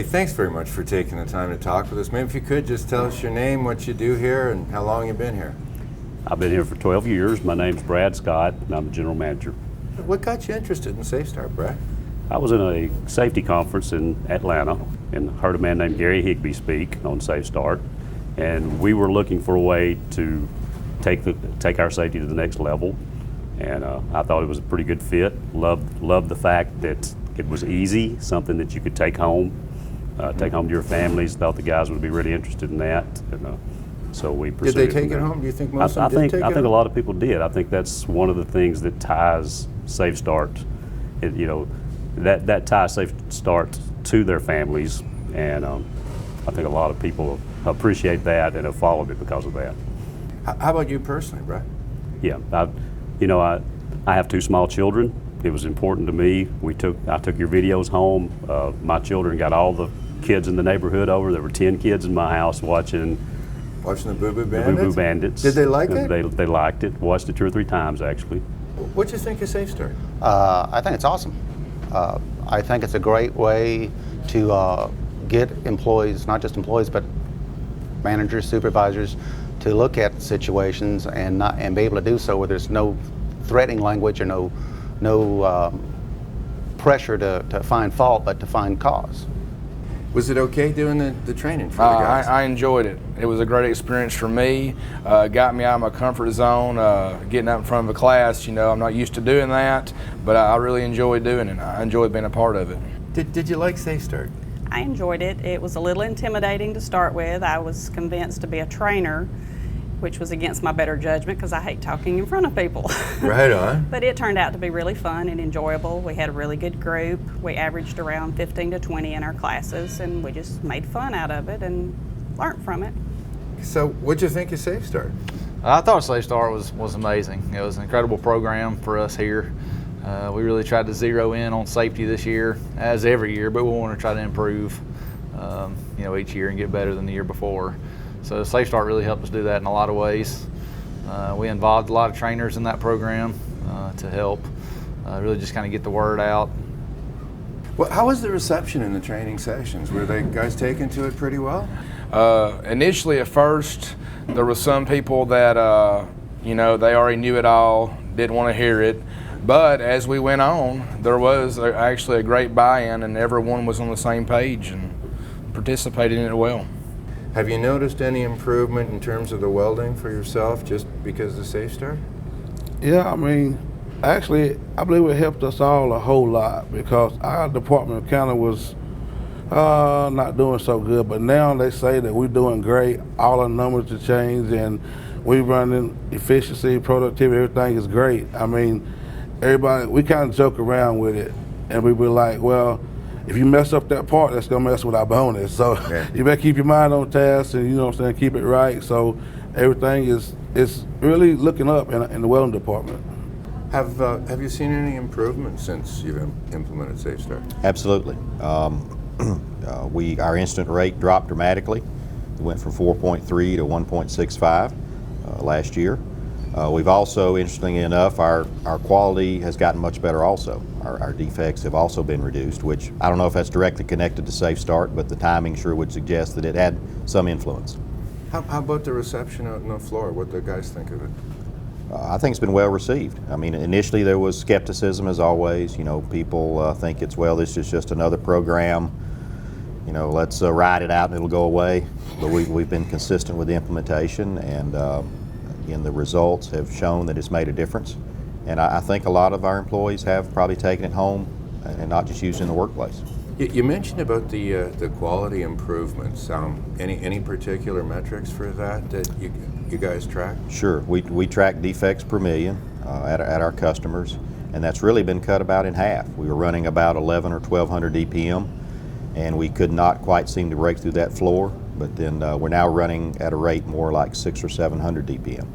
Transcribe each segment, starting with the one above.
Hey, thanks very much for taking the time to talk with us. Maybe if you could just tell us your name, what you do here, and how long you've been here. I've been here for 12 years. My name's Brad Scott, and I'm the general manager. What got you interested in SafeStart, Brad? I was in a safety conference in Atlanta and heard a man named Gary Higbee speak on SafeStart, and we were looking for a way to take our safety to the next level. And I thought it was a pretty good fit. Loved the fact that it was easy, something that you could take home to your families. Thought the guys would be really interested in that, and so we pursued. Did they take it home? Do you think most of them did take it home? I think a lot of people did. I think that's one of the things that ties SafeStart. That ties SafeStart to their families, and I think a lot of people appreciate that and have followed it because of that. How about you personally, Brad? Yeah, I have 2 small children. It was important to me. I took your videos home. My children got all the kids in the neighborhood over. There were 10 kids in my house watching the Boo Boo Bandits? The Boo Boo Bandits. Did they like it? They liked it. Watched it 2 or 3 times, actually. What'd you think of SafeStart? I think it's awesome. I think it's a great way to get employees, not just employees, but managers, supervisors, to look at situations and be able to do so where there's no threatening language or no pressure to find fault, but to find cause. Was it okay doing the training for the guys? I enjoyed it. It was a great experience for me. Got me out of my comfort zone, getting out in front of a class. I'm not used to doing that, but I really enjoyed doing it. I enjoyed being a part of it. Did you like SafeStart? I enjoyed it. It was a little intimidating to start with. I was convinced to be a trainer, which was against my better judgment because I hate talking in front of people. Right on. But it turned out to be really fun and enjoyable. We had a really good group. We averaged around 15 to 20 in our classes, and we just made fun out of it and learned from it. So what'd you think of SafeStart? I thought SafeStart was amazing. It was an incredible program for us here. We really tried to zero in on safety this year, as every year, but we want to try to improve each year and get better than the year before. So SafeStart really helped us do that in a lot of ways. We involved a lot of trainers in that program to help really just kind of get the word out. Well, how was the reception in the training sessions? Were the guys taken to it pretty well? Initially, at first, there were some people that they already knew it all, didn't want to hear it. But as we went on, there was actually a great buy-in, and everyone was on the same page and participated in it well. Have you noticed any improvement in terms of the welding for yourself just because of SafeStart? Yeah, actually, I believe it helped us all a whole lot because our department kind of was not doing so good, but now they say that we're doing great. All our numbers have changed, and we're running efficiency, productivity, everything is great. Everybody, we kind of joke around with it, and we were like, well, if you mess up that part, that's gonna mess with our bonus. So yeah. You better keep your mind on task and keep it right. So everything is really looking up in the welding department. Have you seen any improvement since you've implemented SafeStart? Absolutely. Our incident rate dropped dramatically. It went from 4.3 to 1.65 last year. We've also, interestingly enough, our quality has gotten much better also. Our defects have also been reduced, which I don't know if that's directly connected to SafeStart, but the timing sure would suggest that it had some influence. How about the reception out on the floor? What do the guys think of it? I think it's been well received. Initially there was skepticism as always. People think this is just another program. Let's ride it out and it'll go away. But we've been consistent with the implementation, and again, the results have shown that it's made a difference. And I think a lot of our employees have probably taken it home and not just used it in the workplace. You mentioned about the quality improvements. Any particular metrics for that you guys track? Sure. We track defects per million at our customers, and that's really been cut about in half. We were running about 11 or 1200 DPM, and we could not quite seem to break through that floor, but then we're now running at a rate more like 600 or 700 DPM.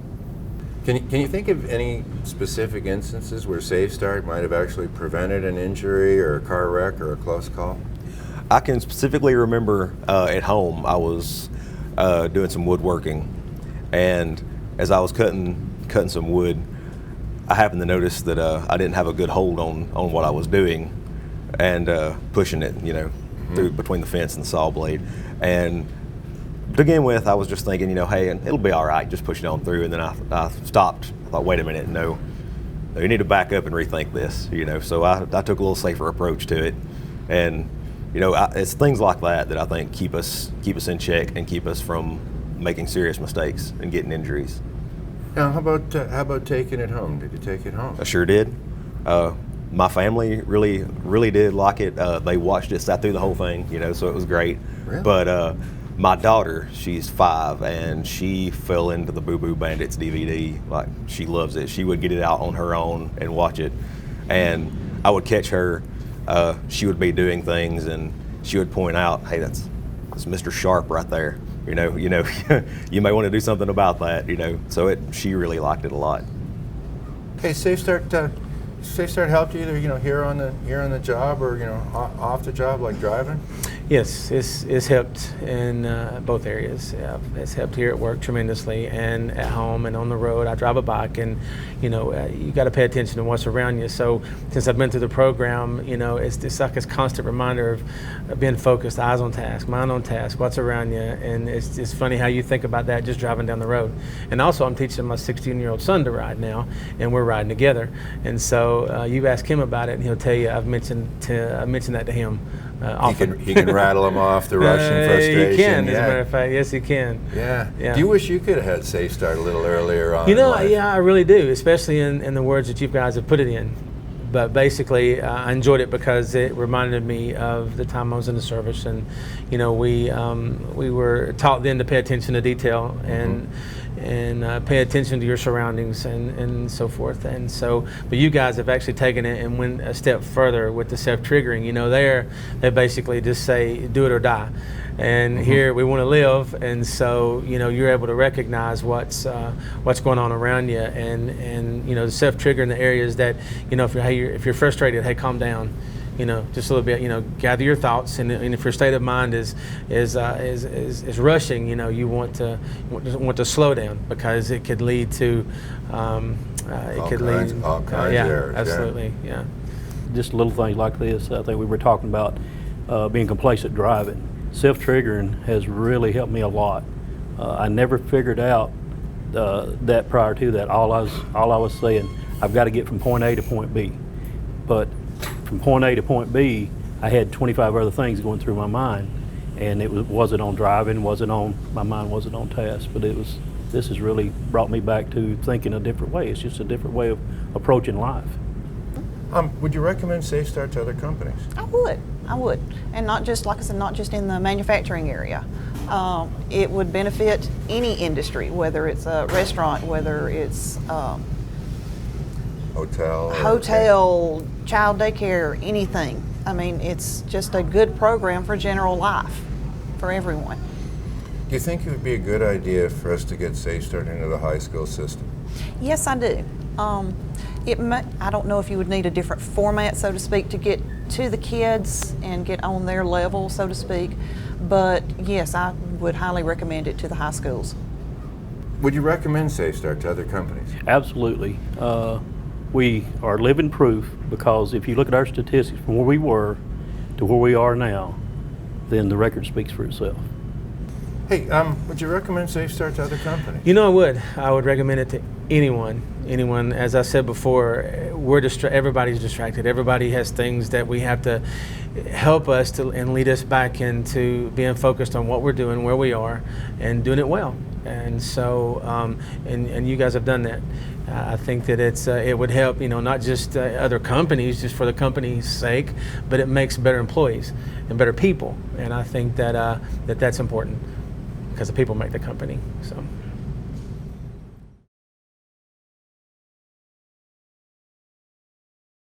Can you think of any specific instances where SafeStart might have actually prevented an injury or a car wreck or a close call? I can specifically remember at home I was doing some woodworking, and as I was cutting some wood, I happened to notice that I didn't have a good hold on what I was doing and pushing it, through between the fence and the saw blade. And to begin with, I was just thinking, hey, it'll be all right, just push it on through. And then I stopped. I thought, wait a minute, no, you need to back up and rethink this. So I took a little safer approach to it, and it's things like that I think keep us in check and keep us from making serious mistakes and getting injuries. Now, how about taking it home? Did you take it home? I sure did. My family really did like it. They watched it, sat through the whole thing, so it was great. Really? But my daughter, she's 5, and she fell into the Boo Boo Bandits DVD. Like, she loves it. She would get it out on her own and watch it. And I would catch her. She would be doing things, and she would point out, "Hey, that's Mr. Sharp right there. You may want to do something about that." So she really liked it a lot. Hey, SafeStart helped you either here on the job or off the job, like driving? Yes, it's helped in both areas. Yeah, it's helped here at work tremendously, and at home and on the road. I drive a bike, and you got to pay attention to what's around you. So since I've been through the program, it's like a constant reminder of being focused, eyes on task, mind on task, what's around you, and it's funny how you think about that just driving down the road. And also, I'm teaching my 16-year-old son to ride now, and we're riding together. And so you ask him about it, and he'll tell you I mentioned that to him. He can rattle them off the Russian frustration. He can, as a matter of fact. Yes, he can. Yeah. Yeah. Do you wish you could have had SafeStart a little earlier on? Yeah, I really do, especially in the words that you guys have put it in. But basically, I enjoyed it because it reminded me of the time I was in the service, and we were taught then to pay attention to detail and pay attention to your surroundings and so forth. And so, but you guys have actually taken it and went a step further with the self-triggering. They basically just say, do it or die. And here we want to live, and so you're able to recognize what's going on around you, and the self-trigger in the areas that if you're frustrated, hey, calm down. Just a little bit. Gather your thoughts, and if your state of mind is rushing, you want to slow down, because it could lead to all kinds of errors. Absolutely, yeah. Just little things like this. I think we were talking about being complacent driving. Self-triggering has really helped me a lot. I never figured out that prior to that. All I was saying, I've got to get from point A to point B, but from point A to point B, I had 25 other things going through my mind, and it wasn't on driving, my mind wasn't on task, but this has really brought me back to thinking a different way. It's just a different way of approaching life. Would you recommend SafeStart to other companies? I would, and not just, like I said, not just in the manufacturing area. It would benefit any industry, whether it's a restaurant, whether it's hotel, child daycare, anything. I mean, it's just a good program for general life for everyone. Do you think it would be a good idea for us to get SafeStart into the high school system? Yes, I do. I don't know if you would need a different format, so to speak, to get to the kids and get on their level, so to speak. But yes, I would highly recommend it to the high schools. Would you recommend SafeStart to other companies? Absolutely. We are living proof, because if you look at our statistics from where we were to where we are now, then the record speaks for itself. Hey, would you recommend SafeStart to other companies? I would. I would recommend it to anyone. As I said before, everybody's distracted. Everybody has things that we have to help us and lead us back into being focused on what we're doing, where we are, and doing it well. And so, and you guys have done that. I think that it would help, not just other companies, just for the company's sake, but it makes better employees and better people. And I think that that's important, because the people make the company. So.